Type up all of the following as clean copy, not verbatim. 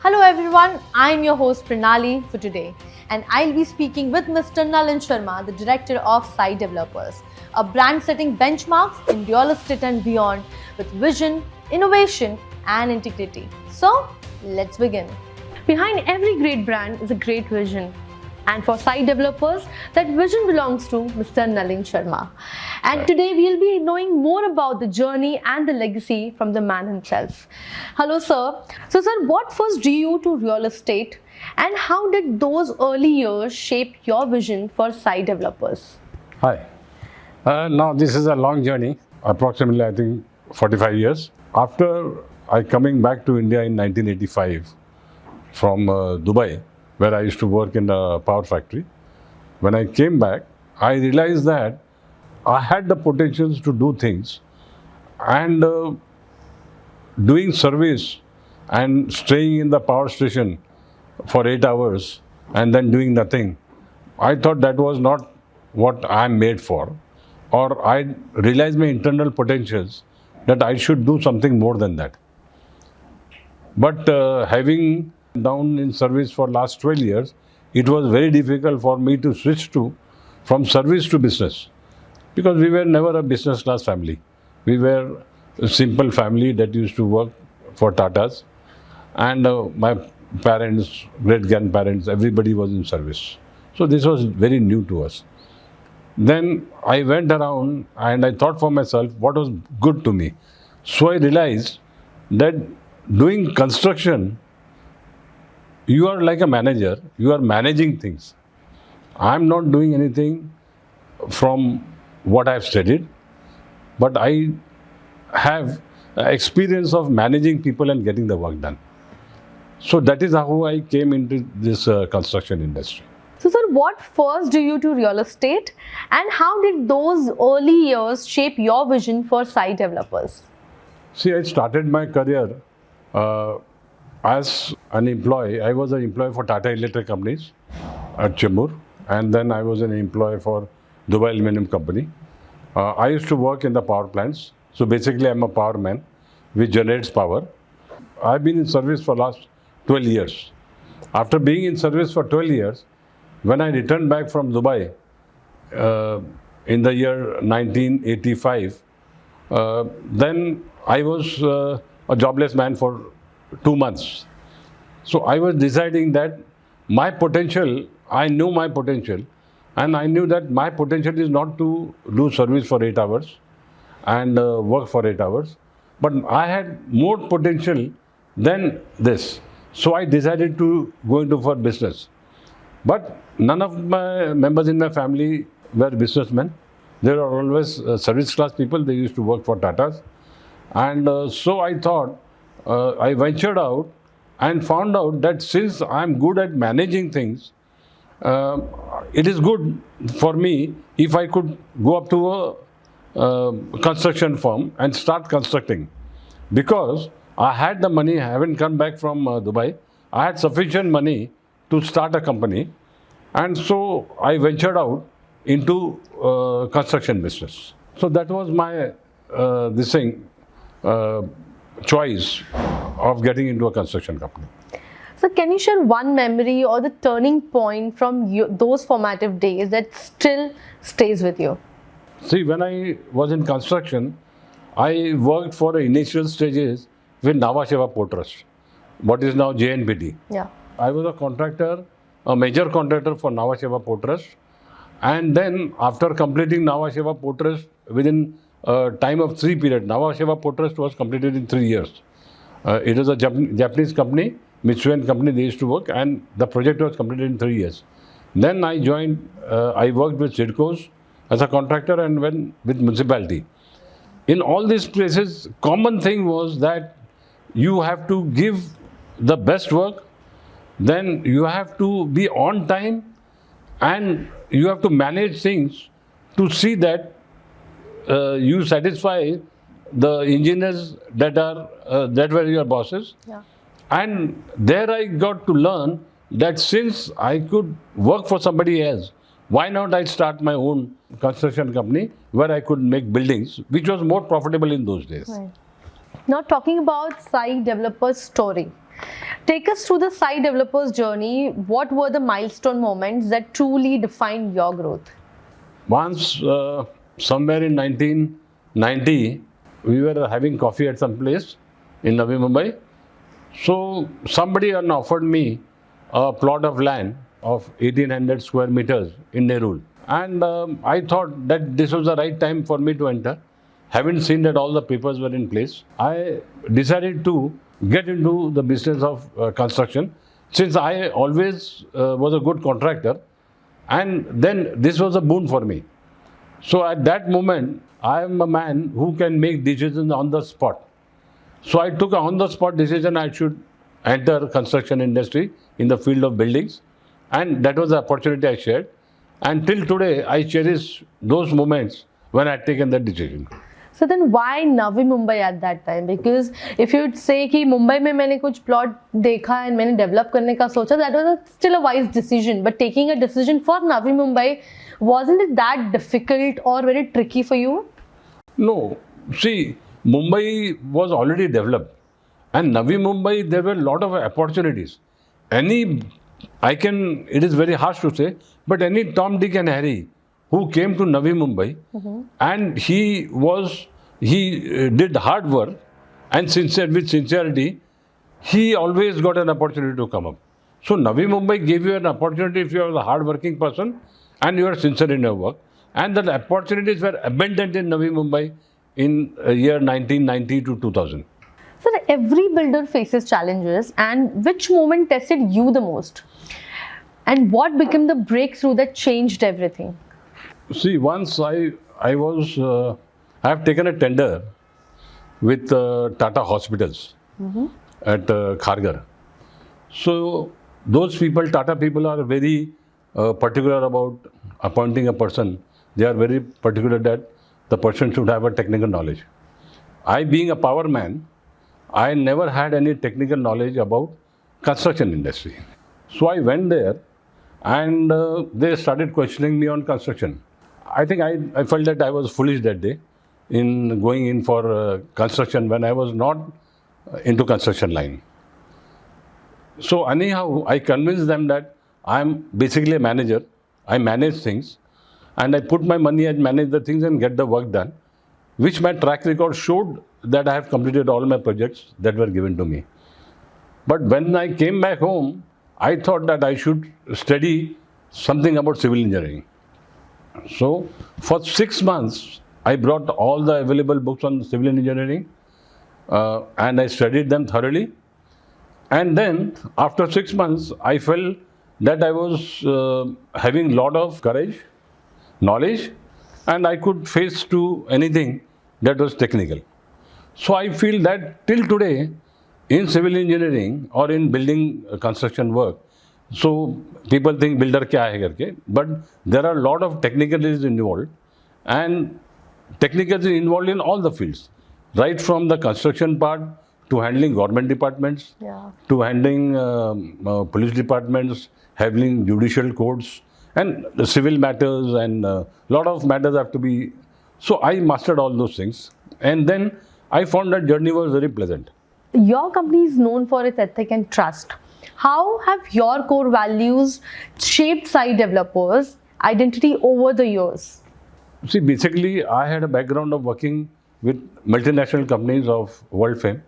Hello everyone, I'm your host Pranali for today, and I'll be speaking with Mr. Nalin Sharma, the director of Sai Developers, a brand setting benchmarks in real estate and beyond with vision, innovation, and integrity. So, let's begin. Behind every great brand is a great vision. And for Sai Developers, that vision belongs to Mr. Nalin Sharma. And today we'll be knowing more about the journey and the legacy from the man himself. Hello, sir. So, sir, what first drew you to real estate, and how did those early years shape your vision for Sai Developers? Hi. Now this is a long journey, approximately I think 45 years. After I coming back to India in 1985 from Dubai, where I used to work in a power factory. When I came back, I realized that I had the potentials to do things, and doing service and staying in the power station for 8 hours and then doing nothing. I thought that was not what I am made for, or I realized my internal potentials that I should do something more than that. But having down in service for last 12 years, it was very difficult for me to switch from service to business, because we were never a business class family. We were a simple family that used to work for Tatas, and my parents, great-grandparents, everybody was in service. So this was very new to us. Then I went around and I thought for myself what was good to me. So I realized that doing construction, you are like a manager, you are managing things. I'm not doing anything from what I've studied, but I have experience of managing people and getting the work done. So that is how I came into this construction industry. So, sir, what first drew you to real estate, and how did those early years shape your vision for Sai Developers? See, I started my career as an employee. I was an employee for Tata Electric Companies at Chembur, and then I was an employee for Dubai Aluminum Company. I used to work in the power plants. So basically, I'm a power man which generates power. I've been in service for last 12 years. After being in service for 12 years, when I returned back from Dubai in the year 1985, then I was a jobless man for 2 months. So I was deciding that my potential, I knew my potential, and I knew that my potential is not to do service for 8 hours and work for 8 hours, but I had more potential than this. So I decided to go into for business. But none of my members in my family were businessmen. They were always service class people. They used to work for Tatas. And so I thought, I ventured out and found out that since I'm good at managing things, it is good for me if I could go up to a construction firm and start constructing. Because I had the money, I haven't come back from Dubai. I had sufficient money to start a company, and so I ventured out into construction business. So that was my choice of getting into a construction company. So, can you share one memory or the turning point from those formative days that still stays with you? See, when I was in construction, I worked for the initial stages with Nhava Sheva Port Trust, what is now JNPT. Yeah. I was a contractor, a major contractor for Nhava Sheva Port Trust. And then after completing Nhava Sheva Port Trust within a time of 3 periods, Nhava Sheva Port Trust was completed in 3 years. It was a Japanese company, Mitsuen company, they used to work, and the project was completed in 3 years. Then I joined, I worked with CIDCOs as a contractor and went with municipality. In all these places, common thing was that you have to give the best work, then you have to be on time, and you have to manage things to see that you satisfy the engineers that were your bosses. Yeah. And there I got to learn that since I could work for somebody else, why not I start my own construction company where I could make buildings, which was more profitable in those days. Right. Now, talking about Sai Developers' story, Take us through the Sai Developers journey. What were the milestone moments that truly defined your growth? Once, somewhere in 1990, we were having coffee at some place in Navi Mumbai. So somebody offered me a plot of land of 1800 square meters in Nerul. And I thought that this was the right time for me to enter. Having seen that all the papers were in place, I decided to get into the business of construction, since I always was a good contractor, and then this was a boon for me. So at that moment, I am a man who can make decisions on the spot. So I took an on-the-spot decision I should enter construction industry in the field of buildings, and that was the opportunity I shared. And till today, I cherish those moments when I had taken that decision. So then why Navi Mumbai at that time? Because if you'd say कि मुंबई में मैंने कुछ plot देखा and मैंने develop करने का सोचा, that was still a wise decision. But taking a decision for Navi Mumbai, wasn't it that difficult or very tricky for you? No, see, Mumbai was already developed, and Navi Mumbai, there were a lot of opportunities. It is very harsh to say, but any Tom, Dick and Harry who came to Navi Mumbai, and he did hard work and with sincerity, he always got an opportunity to come up. So Navi Mumbai gave you an opportunity if you are a hard-working person and you are sincere in your work. And the opportunities were abundant in Navi Mumbai in year 1990 to 2000. So every builder faces challenges, and which moment tested you the most? And what became the breakthrough that changed everything? See, once I have taken a tender with Tata Hospitals at Kharghar. So those people, Tata people, are very particular about appointing a person. They are very particular that the person should have a technical knowledge. I, being a power man, I never had any technical knowledge about construction industry. So I went there, and they started questioning me on construction. I think I felt that I was foolish that day in going in for construction when I was not into construction line. So anyhow, I convinced them that I am basically a manager. I manage things, and I put my money and manage the things and get the work done, which my track record showed that I have completed all my projects that were given to me. But when I came back home, I thought that I should study something about civil engineering. So for 6 months, I brought all the available books on civil engineering and I studied them thoroughly. And then after 6 months, I felt that I was having a lot of courage, knowledge, and I could face to anything that was technical. So I feel that till today, in civil engineering or in building construction work, so people think builder kya hai karke, but there are a lot of technicalities involved, and technicals involved in all the fields, right from the construction part to handling government departments, to handling police departments, handling judicial courts, and the civil matters, and a lot of matters have to be. So I mastered all those things, and then I found that journey was very pleasant. Your company is known for its ethic and trust. How have your core values shaped Sai Developers' identity over the years? See, basically, I had a background of working with multinational companies of world fame.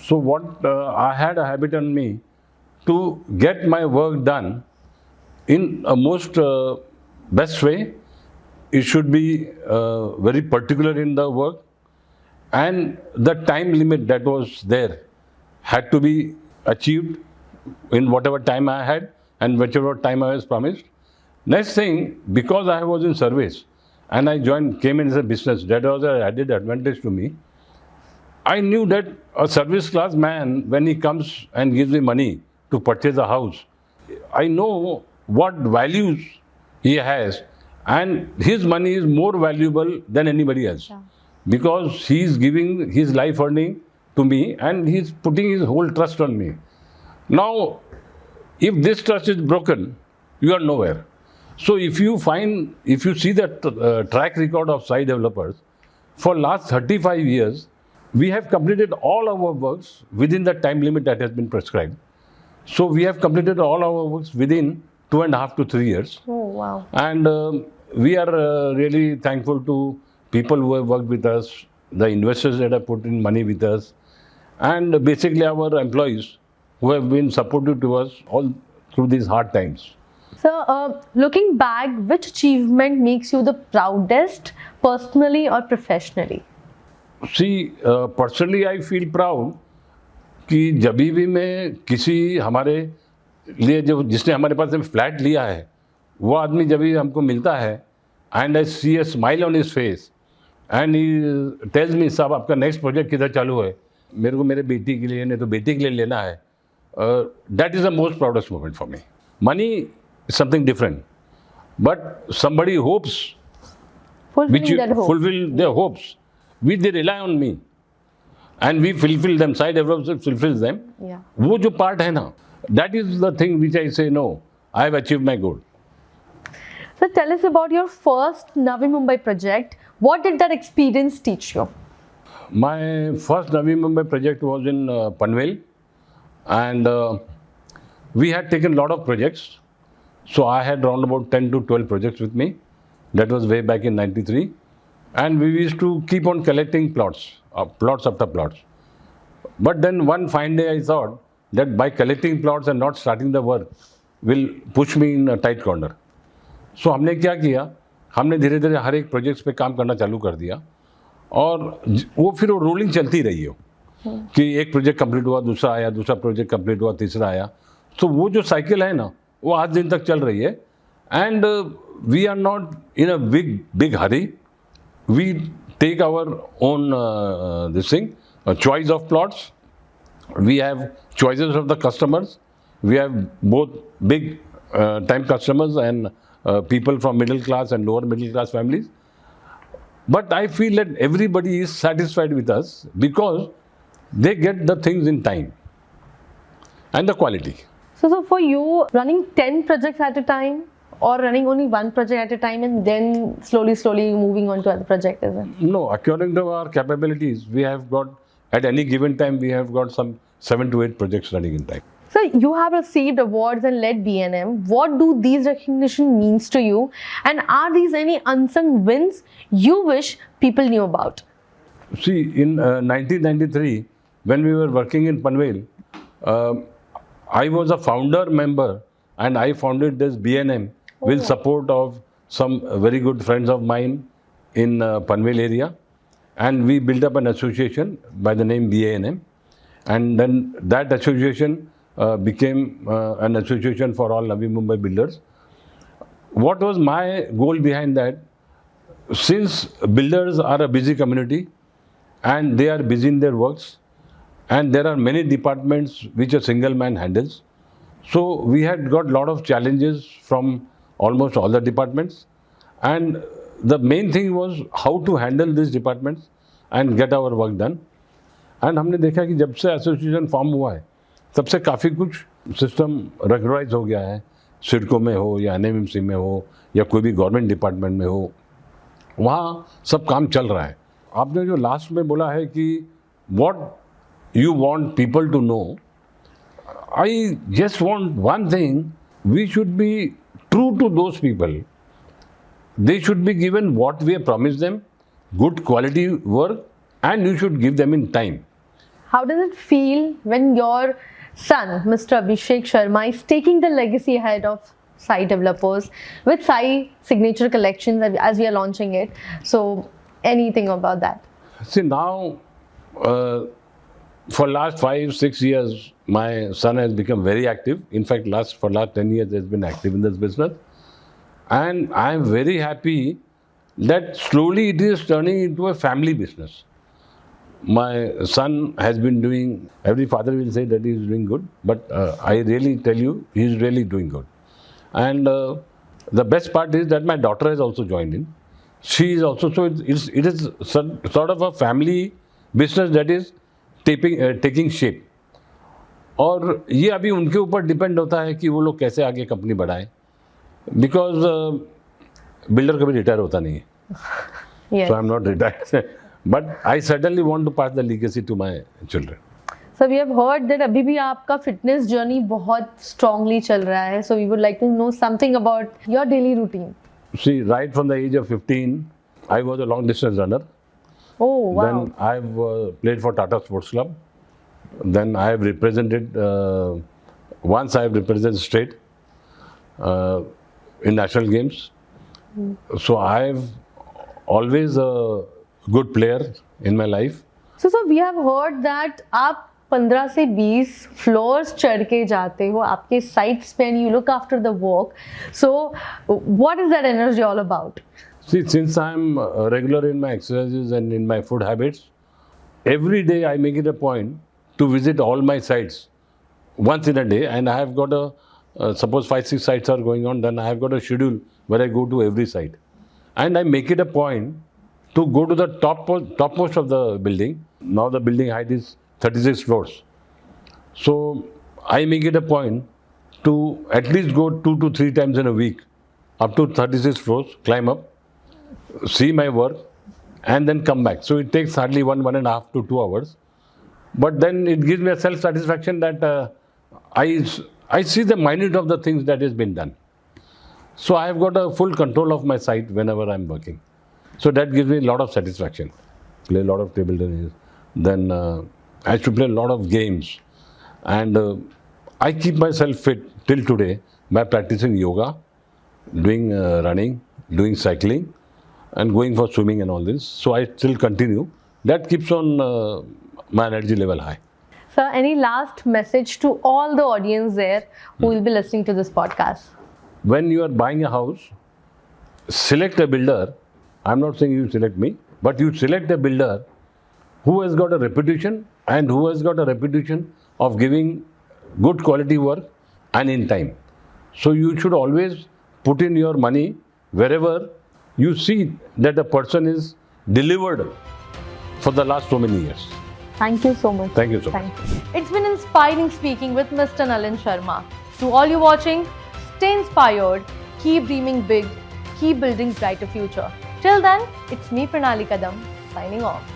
So what I had a habit on me to get my work done in a most best way. It should be very particular in the work, and the time limit that was there had to be achieved in whatever time I had and whichever time I was promised. Next thing, because I was in service and I came in as a business, that was an added advantage to me. I knew that a service class man, when he comes and gives me money to purchase a house, I know what values he has, and his money is more valuable than anybody else. Yeah. Because he is giving his life earning to me and he is putting his whole trust on me. Now, if this trust is broken, you are nowhere. So if you see the track record of Sai Developers, for last 35 years, we have completed all our works within the time limit that has been prescribed. So we have completed all our works within 2.5 to 3 years. Oh, wow. And we are really thankful to people who have worked with us, the investors that have put in money with us, and basically our employees who have been supportive to us all through these hard times. So, looking back, which achievement makes you the proudest, personally or professionally? See, personally I feel proud कि जब भी मैं किसी हमारे लिए जो जिसने हमारे पास से फ्लैट लिया है वो आदमी जब भी हमको मिलता है and I see a smile on his face and he tells me साहब आपका नेक्स्ट प्रोजेक्ट किधर चालू है, मेरे को मेरे बेटी के लिए नहीं तो बेटी के लिए लेना है, that is the most proudest moment for me. Money is something different but somebody hopes which you fulfill their hopes, which they rely on me, and we fulfill them. Side development fulfills them. Yeah. वो जो part है ना, that is the thing which I say no, I have achieved my goal. So tell us about your first Navi Mumbai project. What did that experience teach you? My first Navi Mumbai project was in Panvel, and we had taken a lot of projects. So I had around about 10 to 12 projects with me. That was way back in 93. And we used to keep on collecting plots, plots after plots. But then one fine day I thought that by collecting plots and not starting the work will push me in a tight corner. So हमने क्या किया, हमने धीरे धीरे हर एक projects पे काम करना चालू कर दिया और वो फिर वो रोलिंग चलती रही हो कि एक प्रोजेक्ट कंप्लीट हुआ, दूसरा आया, दूसरा प्रोजेक्ट कंप्लीट हुआ, तीसरा आया. तो वो जो साइकिल है ना वो आज दिन तक चल रही है. And we are not in a big hurry. We take our own this thing, a choice of plots. We have choices of the customers. We have both big time customers and people from middle class and lower middle class families. But I feel that everybody is satisfied with us because they get the things in time and the quality. So for you, running 10 projects at a time, or running only one project at a time and then slowly moving on to other project, is it? No, according to our capabilities, we have got, at any given time, we have got some 7 to 8 projects running in time. So you have received awards and led B&M. What do these recognition means to you? And are these any unsung wins you wish people knew about? See, in 1993, when we were working in Panvel, I was a founder member and I founded this B&M with support of some very good friends of mine in Panvel area, and we built up an association by the name B&M, and then that association became an association for all Navi Mumbai builders. What was my goal behind that? Since builders are a busy community and they are busy in their works and there are many departments which a single man handles, so we had got a lot of challenges from almost all the departments, and the main thing was how to handle these departments and get our work done. And हमने देखा कि जब से association form हुआ है तब से काफ़ी कुछ सिस्टम रेगुलराइज हो गया है. सिडको में हो या एनएमएमसी में हो या कोई भी गवर्नमेंट डिपार्टमेंट में हो, वहाँ सब काम चल रहा है. आपने जो लास्ट में बोला है कि what you want people to know, I just want one thing, we should be true to those people. They should be given what we have promised them, good quality work, and you should give them in time. How does it feel when your son, Mr. Abhishek Sharma, is taking the legacy ahead of Sai Developers with Sai Signature Collections as we are launching it? So, anything about that? See, now, for last 5-6 years, my son has become very active. In fact, for last 10 years, he has been active in this business. And I am very happy that slowly it is turning into a family business. My son has been doing, every father will say that he is doing good, but I really tell you, he is really doing good. And the best part is that my daughter has also joined in. She is also, so it is sort of a family business that is taking shape. और ये अभी उनके ऊपर depend होता है कि वो लोग कैसे आगे कंपनी बढ़ाएं, बिकॉज बिल्डर कभी रिटायर होता नहीं है. So I am not retired. But I certainly want to pass the legacy to my children. So we have heard that अभी भी आपका fitness journey बहुत strongly चल रहा है. So we would like to know something about your daily routine. See, right from the age of 15, I was a long distance runner. Oh wow. Then I've played for Tata Sports Club. Then I have represented, once I have represented state in national games. So I've always a good player in my life. So we have heard that आप 15 से 20 floors चढ़ के जाते हो आपके sites पे and you look after the work. So what is that energy all about? See, since I'm regular in my exercises and in my food habits, every day I make it a point to visit all my sites once in a day, and I have got a suppose 5-6 sites are going on, then I have got a schedule where I go to every site, and I make it a point to go to the topmost of the building. Now the building height is 36 floors, so I make it a point to at least go 2 to 3 times in a week up to 36 floors, climb up, see my work, and then come back. So it takes hardly 1.5 to 2 hours. But then it gives me a self-satisfaction that I see the minute of the things that has been done. So I have got a full control of my site whenever I'm working. So that gives me a lot of satisfaction. Play a lot of table tennis. Then I used to play a lot of games. And I keep myself fit till today by practicing yoga, doing running, doing cycling, and going for swimming and all this. So I still continue. That keeps on my energy level high. Sir, any last message to all the audience there who will be listening to this podcast? When you are buying a house, select a builder. I'm not saying you select me, but you select a builder who has got a reputation and who has got a reputation of giving good quality work and in time. So you should always put in your money wherever you see that a person is delivered for the last so many years. Thank you so much. Thank you so much. Thank you. It's been inspiring speaking with Mr. Nalin Sharma. To all you watching, stay inspired, keep dreaming big, keep building brighter future. Till then, it's me Pranali Kadam signing off.